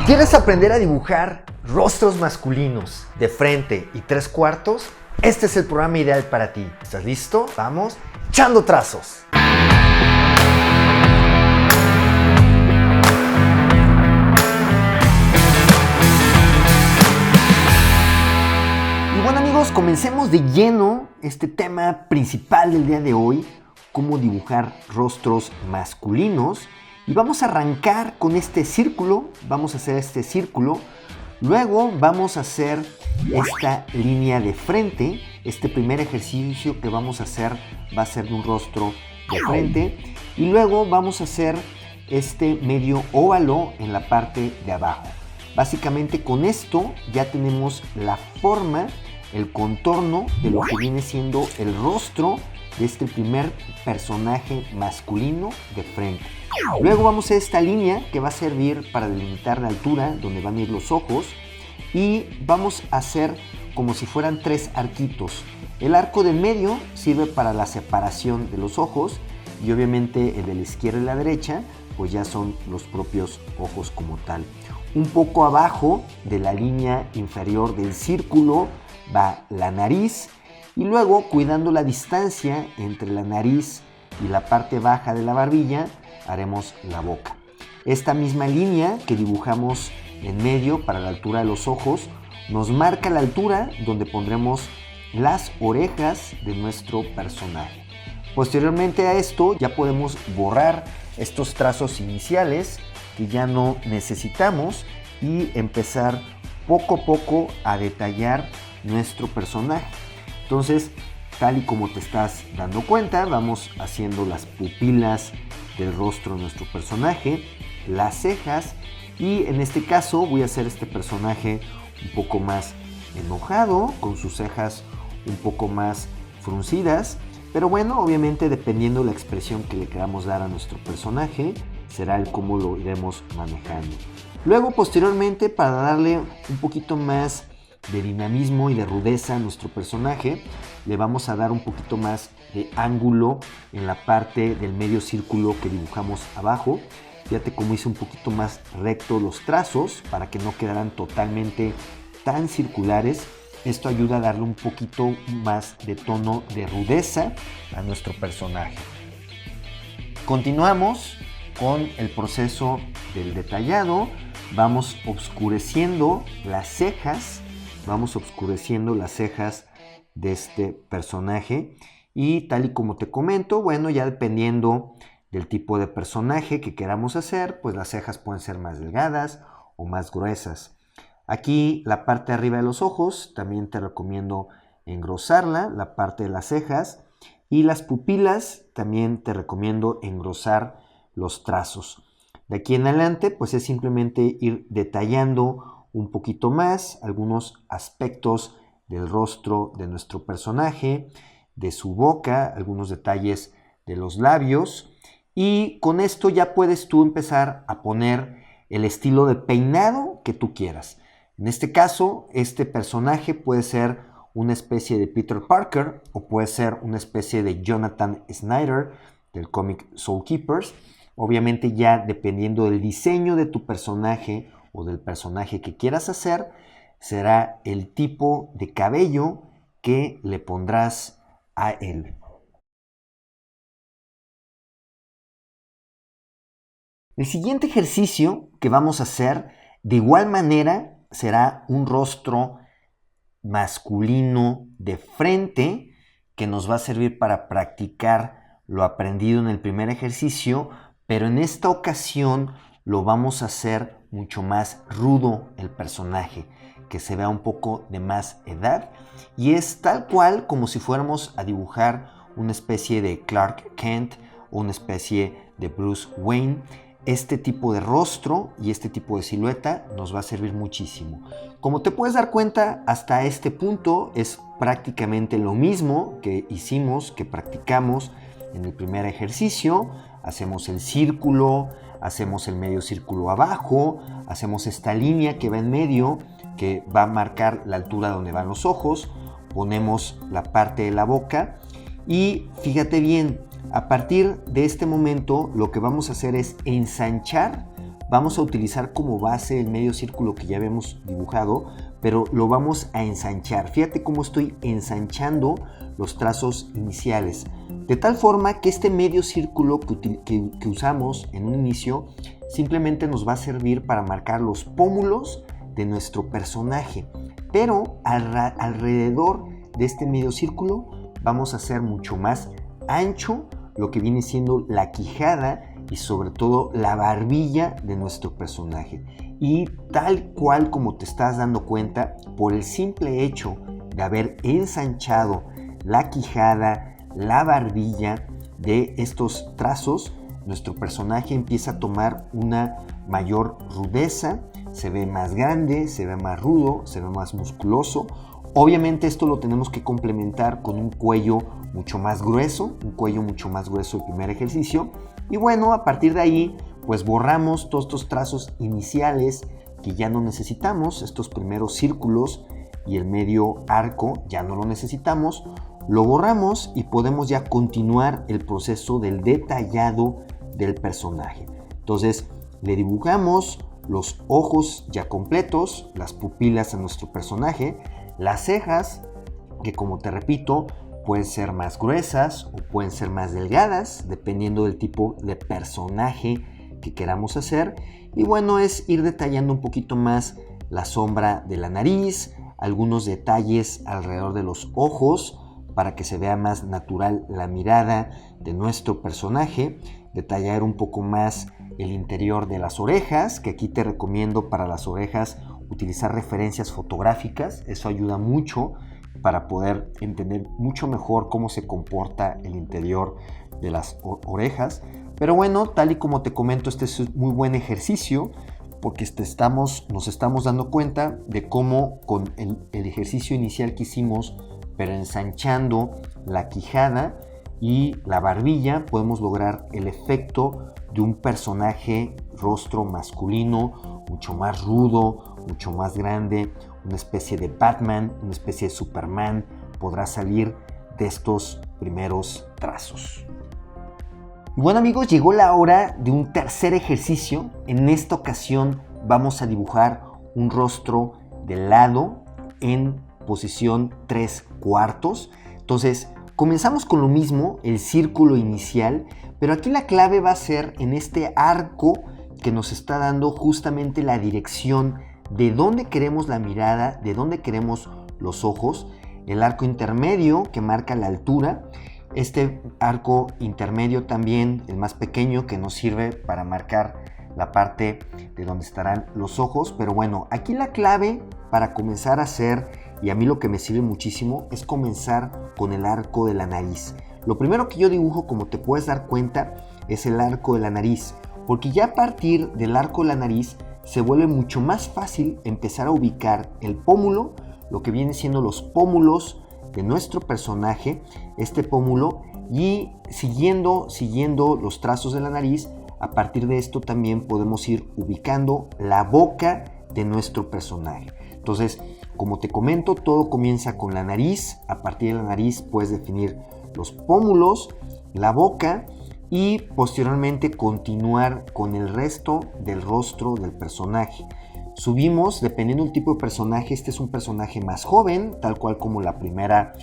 ¿Quieres aprender a dibujar rostros masculinos de frente y 3/4? Este es el programa ideal para ti. ¿Estás listo? Vamos, echando trazos. Y bueno amigos, comencemos de lleno este tema principal del día de hoy, cómo dibujar rostros masculinos. Y vamos a arrancar con este círculo, vamos a hacer este círculo, luego vamos a hacer esta línea de frente. Este primer ejercicio que vamos a hacer va a ser de un rostro de frente y luego vamos a hacer este medio óvalo en la parte de abajo. Básicamente con esto ya tenemos la forma, el contorno de lo que viene siendo el rostro de este primer personaje masculino de frente. Luego vamos a esta línea que va a servir para delimitar la altura donde van a ir los ojos y vamos a hacer como si fueran 3 arquitos. El arco del medio sirve para la separación de los ojos y obviamente el de la izquierda y la derecha pues ya son los propios ojos como tal. Un poco abajo de la línea inferior del círculo va la nariz y luego cuidando la distancia entre la nariz y la parte baja de la barbilla haremos la boca. Esta misma línea que dibujamos en medio para la altura de los ojos nos marca la altura donde pondremos las orejas de nuestro personaje. Posteriormente a esto ya podemos borrar estos trazos iniciales que ya no necesitamos y empezar poco a poco a detallar nuestro personaje. Entonces, tal y como te estás dando cuenta, vamos haciendo las pupilas del rostro de nuestro personaje, las cejas y en este caso voy a hacer este personaje un poco más enojado, con sus cejas un poco más fruncidas, pero bueno, obviamente dependiendo de la expresión que le queramos dar a nuestro personaje, será el cómo lo iremos manejando. Luego, posteriormente, para darle un poquito más de dinamismo y de rudeza a nuestro personaje, le vamos a dar un poquito más de ángulo en la parte del medio círculo que dibujamos abajo. Fíjate cómo hice un poquito más recto los trazos para que no quedaran totalmente tan circulares. Esto ayuda a darle un poquito más de tono de rudeza a nuestro personaje. Continuamos con el proceso del detallado. Vamos oscureciendo las cejas. Vamos oscureciendo las cejas de este personaje y tal y como te comento, bueno, ya dependiendo del tipo de personaje que queramos hacer, pues las cejas pueden ser más delgadas o más gruesas. Aquí la parte de arriba de los ojos, también te recomiendo engrosarla, la parte de las cejas y las pupilas, también te recomiendo engrosar los trazos. De aquí en adelante, pues es simplemente ir detallando un poquito más algunos aspectos del rostro de nuestro personaje, de su boca, algunos detalles de los labios y con esto ya puedes tú empezar a poner el estilo de peinado que tú quieras. En este caso, este personaje puede ser una especie de Peter Parker o puede ser una especie de Jonathan Snyder del cómic Soul Keepers. Obviamente ya dependiendo del diseño de tu personaje o del personaje que quieras hacer, será el tipo de cabello que le pondrás a él. El siguiente ejercicio que vamos a hacer, de igual manera, será un rostro masculino de frente que nos va a servir para practicar lo aprendido en el primer ejercicio, pero en esta ocasión lo vamos a hacer mucho más rudo el personaje, que se vea un poco de más edad y es tal cual como si fuéramos a dibujar una especie de Clark Kent o una especie de Bruce Wayne. Este tipo de rostro y este tipo de silueta nos va a servir muchísimo. Como te puedes dar cuenta, hasta este punto es prácticamente lo mismo que hicimos, que practicamos en el primer ejercicio. Hacemos el círculo, hacemos el medio círculo abajo, hacemos esta línea que va en medio, que va a marcar la altura donde van los ojos, ponemos la parte de la boca y fíjate bien, a partir de este momento lo que vamos a hacer es ensanchar vamos a utilizar como base el medio círculo que ya habíamos dibujado, pero lo vamos a ensanchar. Fíjate cómo estoy ensanchando los trazos iniciales, de tal forma que este medio círculo que usamos en un inicio simplemente nos va a servir para marcar los pómulos de nuestro personaje, pero alrededor de este medio círculo vamos a hacer mucho más ancho lo que viene siendo la quijada y sobre todo la barbilla de nuestro personaje. Y tal cual como te estás dando cuenta, por el simple hecho de haber ensanchado la quijada, la barbilla de estos trazos, nuestro personaje empieza a tomar una mayor rudeza, se ve más grande, se ve más rudo, se ve más musculoso. Obviamente esto lo tenemos que complementar con un cuello mucho más grueso, el primer ejercicio. Y bueno, a partir de ahí, pues borramos todos estos trazos iniciales que ya no necesitamos, estos primeros círculos y el medio arco ya no lo necesitamos, lo borramos y podemos ya continuar el proceso del detallado del personaje. Entonces, le dibujamos los ojos ya completos, las pupilas a nuestro personaje, las cejas, que como te repito, pueden ser más gruesas o pueden ser más delgadas, dependiendo del tipo de personaje que queramos hacer. Y bueno, es ir detallando un poquito más la sombra de la nariz, algunos detalles alrededor de los ojos, para que se vea más natural la mirada de nuestro personaje, detallar un poco más el interior de las orejas, que aquí te recomiendo para las orejas utilizar referencias fotográficas, eso ayuda mucho para poder entender mucho mejor cómo se comporta el interior de las orejas. Pero bueno, tal y como te comento, este es un muy buen ejercicio porque nos estamos dando cuenta de cómo con el ejercicio inicial que hicimos, pero ensanchando la quijada y la barbilla, podemos lograr el efecto de un personaje rostro masculino, mucho más rudo, mucho más grande, una especie de Batman, una especie de Superman, podrá salir de estos primeros trazos. Y bueno amigos, llegó la hora de un tercer ejercicio. En esta ocasión vamos a dibujar un rostro de lado en posición 3/4. Entonces, comenzamos con lo mismo, el círculo inicial, pero aquí la clave va a ser en este arco que nos está dando justamente la dirección de dónde queremos la mirada, de dónde queremos los ojos, el arco intermedio que marca la altura, este arco intermedio también, el más pequeño, que nos sirve para marcar la parte de donde estarán los ojos. Pero bueno, aquí la clave para comenzar a hacer, y a mí lo que me sirve muchísimo, es comenzar con el arco de la nariz. Lo primero que yo dibujo, como te puedes dar cuenta, es el arco de la nariz, porque ya a partir del arco de la nariz se vuelve mucho más fácil empezar a ubicar el pómulo, lo que viene siendo los pómulos de nuestro personaje, este pómulo, y siguiendo los trazos de la nariz, a partir de esto también podemos ir ubicando la boca de nuestro personaje. Entonces, como te comento, todo comienza con la nariz. A partir de la nariz puedes definir los pómulos, la boca y posteriormente continuar con el resto del rostro del personaje. Subimos, dependiendo del tipo de personaje, este es un personaje más joven, tal cual como la primera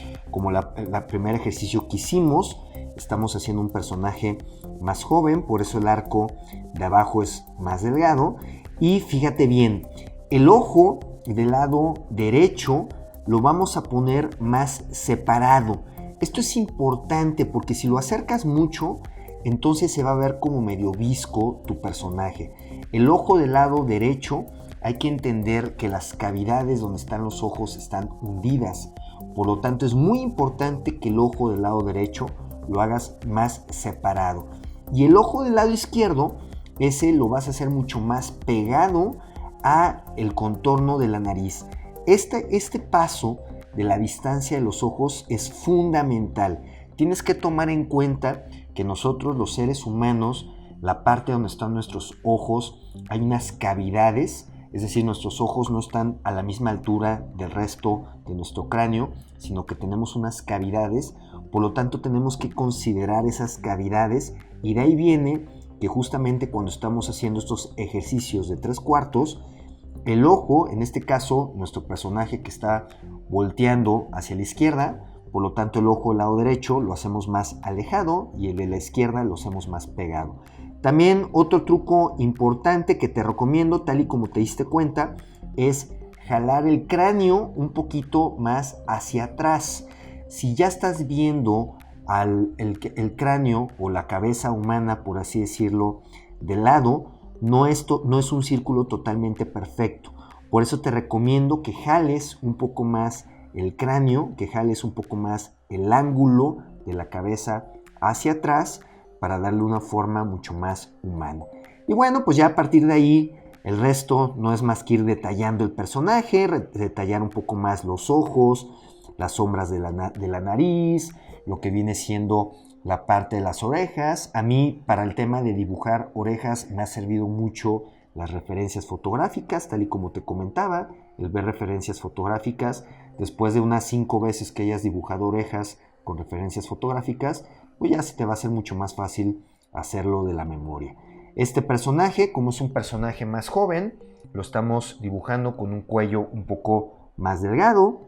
ejercicio que hicimos. Estamos haciendo un personaje más joven, por eso el arco de abajo es más delgado. Y fíjate bien, el ojo del lado derecho lo vamos a poner más separado. Esto es importante porque si lo acercas mucho, entonces se va a ver como medio visco tu personaje. El ojo del lado derecho, hay que entender que las cavidades donde están los ojos están hundidas. Por lo tanto, es muy importante que el ojo del lado derecho lo hagas más separado. Y el ojo del lado izquierdo, ese lo vas a hacer mucho más pegado a el contorno de la nariz. Este paso de la distancia de los ojos es fundamental. Tienes que tomar en cuenta que nosotros, los seres humanos, la parte donde están nuestros ojos, hay unas cavidades, es decir, nuestros ojos no están a la misma altura del resto de nuestro cráneo, sino que tenemos unas cavidades. Por lo tanto, tenemos que considerar esas cavidades y de ahí viene que justamente cuando estamos haciendo estos ejercicios de 3/4, el ojo, en este caso nuestro personaje que está volteando hacia la izquierda, por lo tanto el ojo del lado derecho lo hacemos más alejado y el de la izquierda lo hacemos más pegado. También otro truco importante que te recomiendo, tal y como te diste cuenta, es jalar el cráneo un poquito más hacia atrás. Si ya estás viendo el cráneo o la cabeza humana, por así decirlo, de lado, no es un círculo totalmente perfecto. Por eso te recomiendo que jales un poco más el cráneo, que jales un poco más el ángulo de la cabeza hacia atrás para darle una forma mucho más humana. Y bueno, pues ya a partir de ahí, el resto no es más que ir detallando el personaje, detallar un poco más los ojos, las sombras de la nariz, lo que viene siendo la parte de las orejas. A mí, para el tema de dibujar orejas, me ha servido mucho las referencias fotográficas, tal y como te comentaba, el ver referencias fotográficas. Después de unas 5 veces que hayas dibujado orejas con referencias fotográficas, pues ya se te va a hacer mucho más fácil hacerlo de la memoria. Este personaje, como es un personaje más joven, lo estamos dibujando con un cuello un poco más delgado.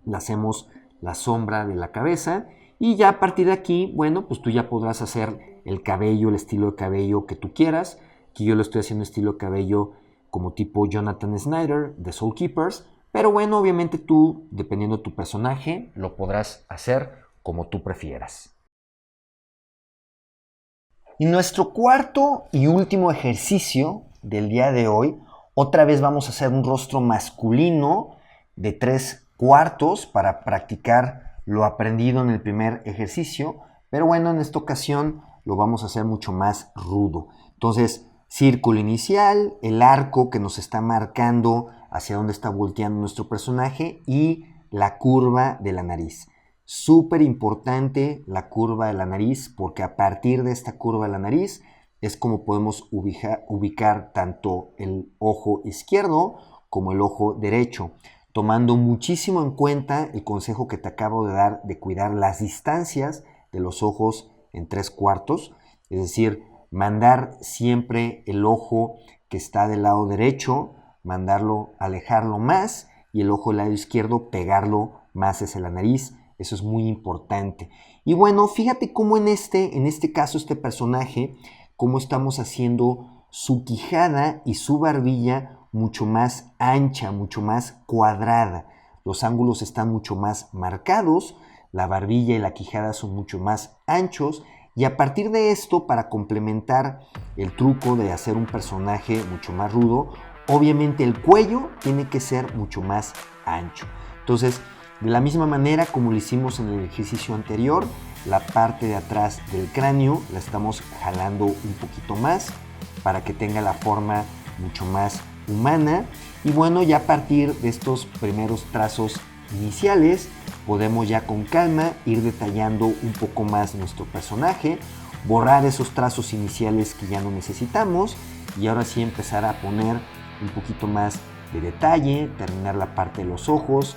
Le hacemos la sombra de la cabeza y ya a partir de aquí, bueno, pues tú ya podrás hacer el cabello, el estilo de cabello que tú quieras. Aquí yo lo estoy haciendo estilo de cabello como tipo Jonathan Snyder de Soul Keepers, pero bueno, obviamente tú, dependiendo de tu personaje, lo podrás hacer como tú prefieras. Y nuestro cuarto y último ejercicio del día de hoy, otra vez vamos a hacer un rostro masculino de 3/4 para practicar lo aprendido en el primer ejercicio, pero bueno, en esta ocasión lo vamos a hacer mucho más rudo. Entonces, círculo inicial, el arco que nos está marcando hacia dónde está volteando nuestro personaje y la curva de la nariz. Súper importante la curva de la nariz, porque a partir de esta curva de la nariz es como podemos ubicar tanto el ojo izquierdo como el ojo derecho, tomando muchísimo en cuenta el consejo que te acabo de dar de cuidar las distancias de los ojos en 3/4, es decir, mandar siempre el ojo que está del lado derecho, alejarlo más, y el ojo del lado izquierdo pegarlo más hacia la nariz. Eso es muy importante. Y bueno, fíjate cómo en este caso, este personaje, cómo estamos haciendo su quijada y su barbilla mucho más ancha, mucho más cuadrada. Los ángulos están mucho más marcados, la barbilla y la quijada son mucho más anchos. Y a partir de esto, para complementar el truco de hacer un personaje mucho más rudo, obviamente el cuello tiene que ser mucho más ancho. Entonces, de la misma manera como lo hicimos en el ejercicio anterior, la parte de atrás del cráneo la estamos jalando un poquito más para que tenga la forma mucho más humana. Y bueno, ya a partir de estos primeros trazos iniciales, podemos ya con calma ir detallando un poco más nuestro personaje, borrar esos trazos iniciales que ya no necesitamos y ahora sí empezar a poner un poquito más de detalle, terminar la parte de los ojos,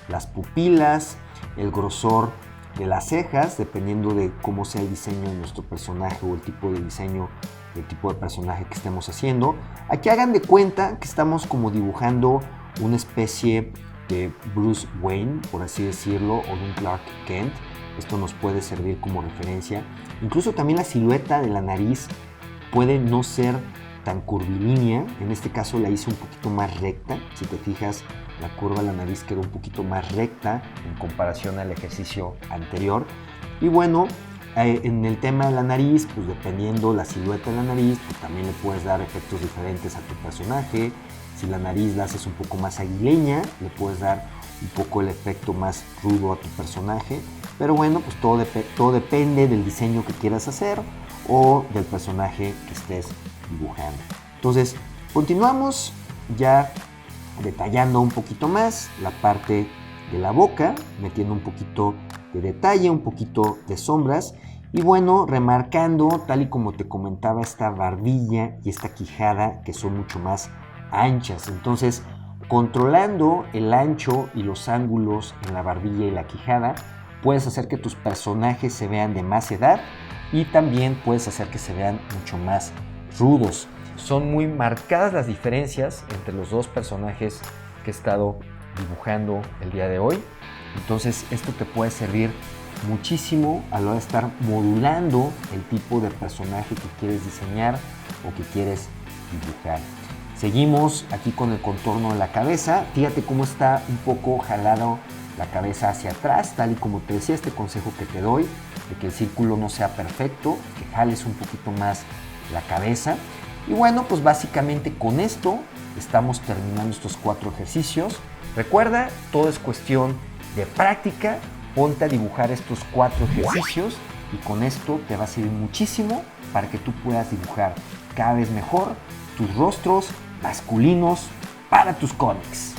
las pupilas, el grosor de las cejas, dependiendo de cómo sea el diseño de nuestro personaje o el tipo de diseño, el tipo de personaje que estemos haciendo. Aquí hagan de cuenta que estamos como dibujando una especie de Bruce Wayne, por así decirlo, o de un Clark Kent. Esto nos puede servir como referencia. Incluso también la silueta de la nariz puede no ser tan curvilínea. En este caso la hice un poquito más recta. Si te fijas, la curva de la nariz quedó un poquito más recta en comparación al ejercicio anterior. Y bueno, en el tema de la nariz, pues dependiendo la silueta de la nariz, pues también le puedes dar efectos diferentes a tu personaje. Si la nariz la haces un poco más aguileña, le puedes dar un poco el efecto más rudo a tu personaje. Pero bueno, pues todo depende del diseño que quieras hacer o del personaje que estés dibujando. Entonces, continuamos ya detallando un poquito más la parte de la boca, metiendo un poquito de detalle, un poquito de sombras. Y bueno, remarcando, tal y como te comentaba, esta barbilla y esta quijada que son mucho más anchas. Entonces, controlando el ancho y los ángulos en la barbilla y la quijada, puedes hacer que tus personajes se vean de más edad y también puedes hacer que se vean mucho más rudos. Son muy marcadas las diferencias entre los dos personajes que he estado dibujando el día de hoy. Entonces esto te puede servir muchísimo a la hora de estar modulando el tipo de personaje que quieres diseñar o que quieres dibujar. Seguimos aquí con el contorno de la cabeza. Fíjate cómo está un poco jalado la cabeza hacia atrás, tal y como te decía, este consejo que te doy, de que el círculo no sea perfecto, que jales un poquito más la cabeza. Y bueno, pues básicamente con esto estamos terminando estos 4 ejercicios. Recuerda, todo es cuestión de práctica. Ponte a dibujar estos 4 ejercicios y con esto te va a servir muchísimo para que tú puedas dibujar cada vez mejor tus rostros masculinos para tus cómics.